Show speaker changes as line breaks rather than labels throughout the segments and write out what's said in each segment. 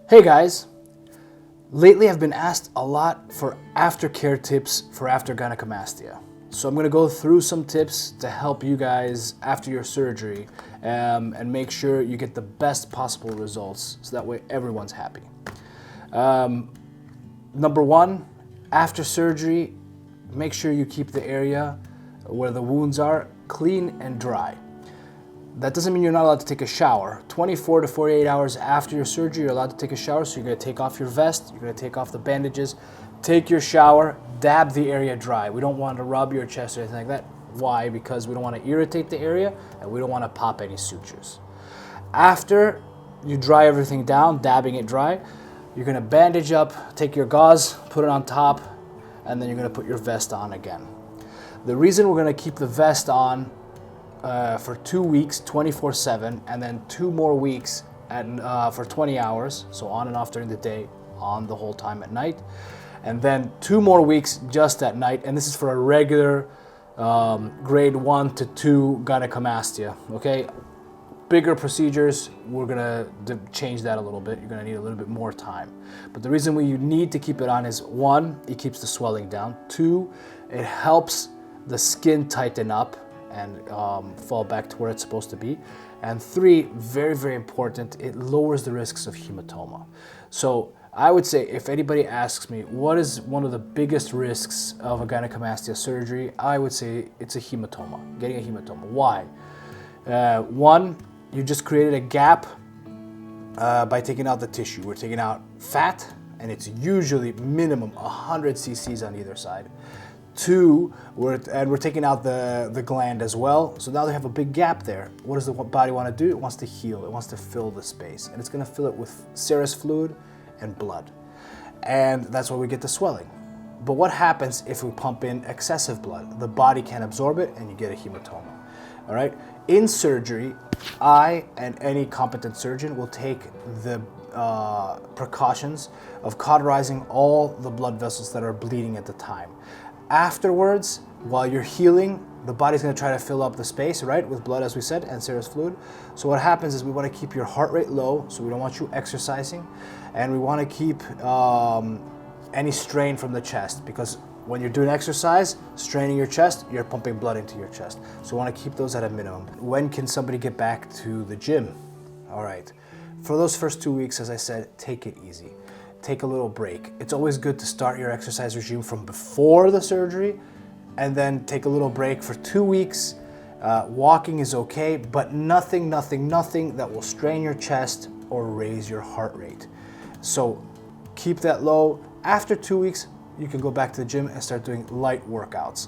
Hey guys, lately I've been asked a lot for aftercare tips for after gynecomastia. So I'm going to go through some tips to help you guys after your surgery and make sure you get the best possible results so that way everyone's happy. Number one, after surgery, make sure you keep the area where the wounds are clean and dry. That doesn't mean you're not allowed to take a shower. 24 to 48 hours after your surgery, you're allowed to take a shower. So you're gonna take off your vest, you're gonna take off the bandages, take your shower, dab the area dry. We don't want to rub your chest or anything like that. Why? Because we don't want to irritate the area and we don't want to pop any sutures. After you dry everything down, dabbing it dry, you're gonna bandage up, take your gauze, put it on top, and then you're gonna put your vest on again. The reason we're gonna keep the vest on for 2 weeks, 24/7, and then 2 more weeks for 20 hours, so on and off during the day, on the whole time at night, and then 2 more weeks just at night, and this is for a regular grade 1 to 2 gynecomastia, okay? Bigger procedures, we're gonna change that a little bit. You're gonna need a little bit more time. But the reason you need to keep it on is 1, it keeps the swelling down. 2, it helps the skin tighten up and fall back to where it's supposed to be. And 3, very, very important, it lowers the risks of hematoma. So I would say if anybody asks me, what is one of the biggest risks of a gynecomastia surgery? I would say it's a hematoma, getting a hematoma. Why? 1, you just created a gap by taking out the tissue. We're taking out fat, and it's usually minimum 100 cc's on either side. 2, we're taking out the gland as well. So now they have a big gap there. What does the body want to do? It wants to heal. It wants to fill the space. And it's going to fill it with serous fluid and blood. And that's why we get the swelling. But what happens if we pump in excessive blood? The body can't absorb it and you get a hematoma. All right? In surgery, I and any competent surgeon will take the precautions of cauterizing all the blood vessels that are bleeding at the time. Afterwards, while you're healing, the body's going to try to fill up the space, right, with blood, as we said, and serous fluid. So what happens is we want to keep your heart rate low, so we don't want you exercising, and we want to keep any strain from the chest, because when you're doing exercise, straining your chest, you're pumping blood into your chest. So we want to keep those at a minimum. When can somebody get back to the gym? All right. For those first 2 weeks, as I said, take it easy. Take a little break. It's always good to start your exercise regime from before the surgery and then take a little break for 2 weeks. Walking is okay, but nothing that will strain your chest or raise your heart rate. So keep that low. After 2 weeks, you can go back to the gym and start doing light workouts.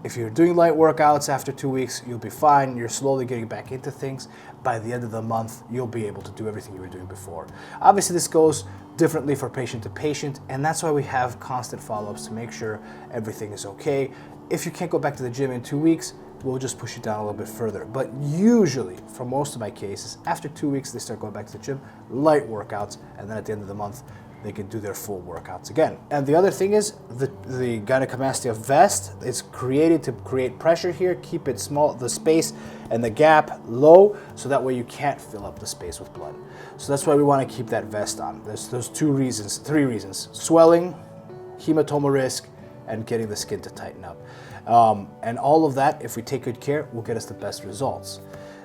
If you're doing light workouts after 2 weeks, you'll be fine. You're slowly getting back into things. By the end of the month, you'll be able to do everything you were doing before. Obviously, this goes differently for patient to patient, and that's why we have constant follow-ups to make sure everything is okay. If you can't go back to the gym in 2 weeks, we'll just push it down a little bit further. But usually, for most of my cases, after 2 weeks, they start going back to the gym, light workouts, and then at the end of the month, they can do their full workouts again. And the other thing is the gynecomastia vest is created to create pressure here, keep it small, the space and the gap low, so that way you can't fill up the space with blood. So that's why we want to keep that vest on. There's those 3 reasons: swelling, hematoma risk, and getting the skin to tighten up. And all of that, if we take good care, will get us the best results.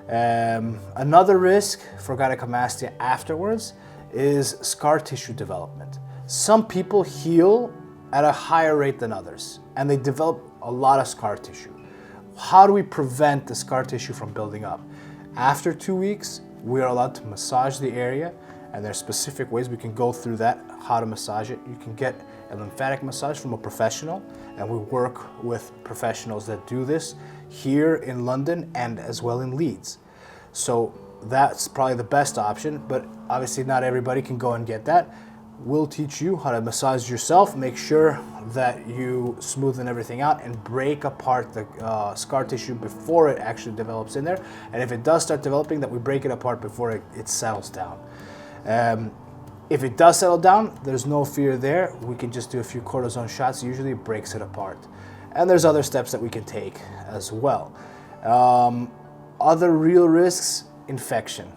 Another risk for gynecomastia afterwards is scar tissue development. Some people heal at a higher rate than others, and they develop a lot of scar tissue. How do we prevent the scar tissue from building up? After 2 weeks, we are allowed to massage the area, and there's specific ways we can go through that, how to massage it. You can get a lymphatic massage from a professional, and we work with professionals that do this here in London and as well in Leeds. So that's probably the best option, but obviously not everybody can go and get that. We'll teach you how to massage yourself, make sure that you smoothen everything out and break apart the scar tissue before it actually develops in there. And if it does start developing, that we break it apart before it settles down. If it does settle down, there's no fear there. We can just do a few cortisone shots. Usually it breaks it apart. And there's other steps that we can take as well. Other real risks: infection.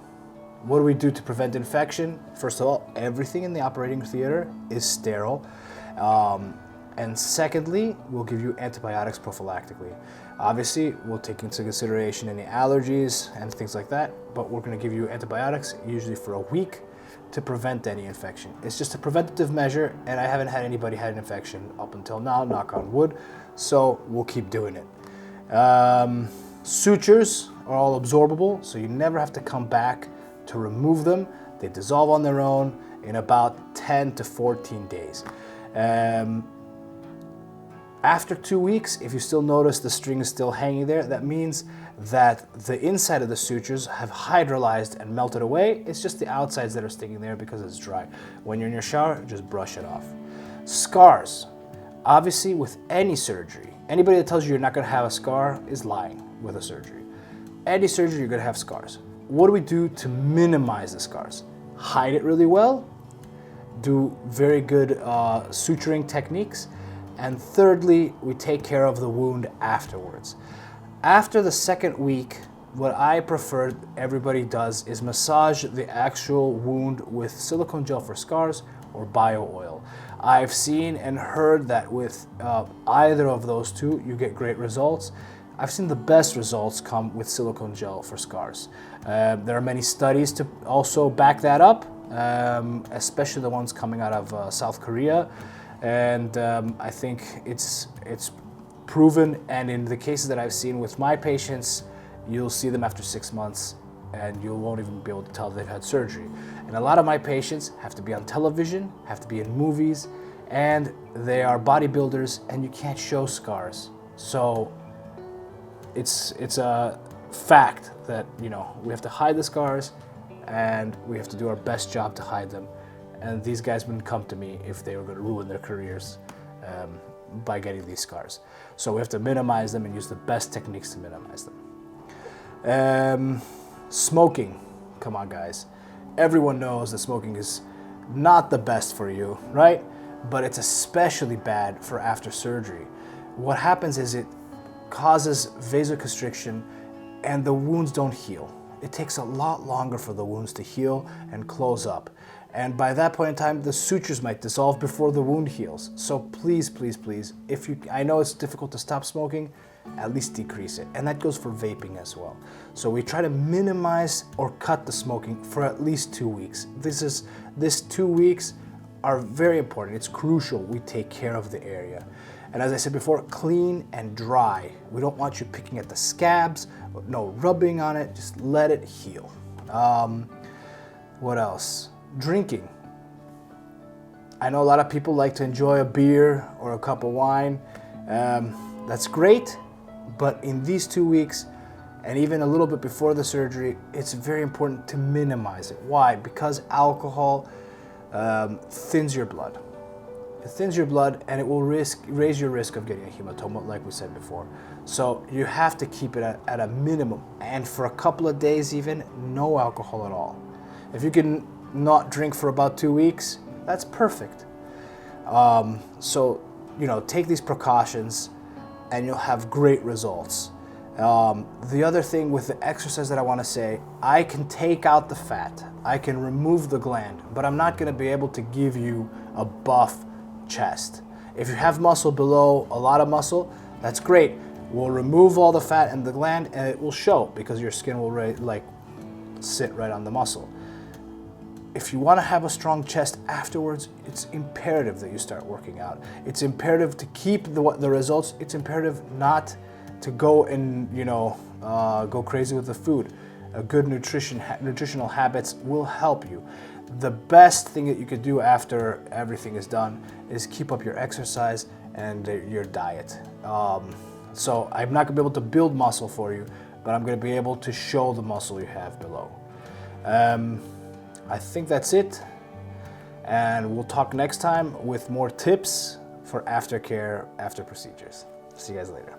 What do we do to prevent infection? First of all, everything in the operating theater is sterile. And secondly, we'll give you antibiotics prophylactically. Obviously, we'll take into consideration any allergies and things like that, but we're going to give you antibiotics usually for a week to prevent any infection. It's just a preventative measure, and I haven't had anybody had an infection up until now, knock on wood, so we'll keep doing it. Sutures are all absorbable, so you never have to come back to remove them. They dissolve on their own in about 10 to 14 days. After 2 weeks, if you still notice the string is still hanging there, that means that the inside of the sutures have hydrolyzed and melted away. It's just the outsides that are sticking there because it's dry. When you're in your shower, just brush it off. Scars. Obviously, with any surgery, anybody that tells you you're not going to have a scar is lying with a surgery. Any surgery, you're going to have scars. What do we do to minimize the scars? Hide it really well, do very good suturing techniques, and thirdly, we take care of the wound afterwards. After the second week, what I prefer everybody does is massage the actual wound with silicone gel for scars or bio oil. I've seen and heard that with either of those two, you get great results. I've seen the best results come with silicone gel for scars. There are many studies to also back that up, especially the ones coming out of South Korea. And I think it's proven, and in the cases that I've seen with my patients, you'll see them after 6 months and you won't even be able to tell they've had surgery. And a lot of my patients have to be on television, have to be in movies, and they are bodybuilders, and you can't show scars. So it's a fact that, you know, we have to hide the scars and we have to do our best job to hide them. And these guys wouldn't come to me if they were going to ruin their careers by getting these scars. So we have to minimize them and use the best techniques to minimize them. Smoking, come on guys. Everyone knows that smoking is not the best for you, right? But it's especially bad for after surgery. What happens is it causes vasoconstriction and the wounds don't heal. It takes a lot longer for the wounds to heal and close up. And by that point in time, the sutures might dissolve before the wound heals. So please, please, please, I know it's difficult to stop smoking, at least decrease it. And that goes for vaping as well. So we try to minimize or cut the smoking for at least 2 weeks. This 2 weeks are very important. It's crucial we take care of the area. And as I said before, clean and dry. We don't want you picking at the scabs, no rubbing on it, just let it heal. What else? Drinking. I know a lot of people like to enjoy a beer or a cup of wine. That's great, but in these 2 weeks, and even a little bit before the surgery, it's very important to minimize it. Why? Because alcohol thins your blood. It thins your blood and it will raise your risk of getting a hematoma, like we said before. So you have to keep it at a minimum. And for a couple of days even, no alcohol at all. If you can not drink for about 2 weeks, that's perfect. So, you know, take these precautions and you'll have great results. The other thing with the exercise that I want to say, I can take out the fat, I can remove the gland, but I'm not going to be able to give you a buff chest. If you have muscle below, a lot of muscle, that's great. We'll remove all the fat and the gland and it will show because your skin will sit right on the muscle. If you want to have a strong chest afterwards, it's imperative that you start working out. It's imperative to keep the results. It's imperative not to go and, you know, go crazy with the food. A good nutritional habits will help you. The best thing that you could do after everything is done is keep up your exercise and your diet. So I'm not going to be able to build muscle for you, but I'm going to be able to show the muscle you have below. I think that's it, and we'll talk next time with more tips for aftercare after procedures. See you guys later.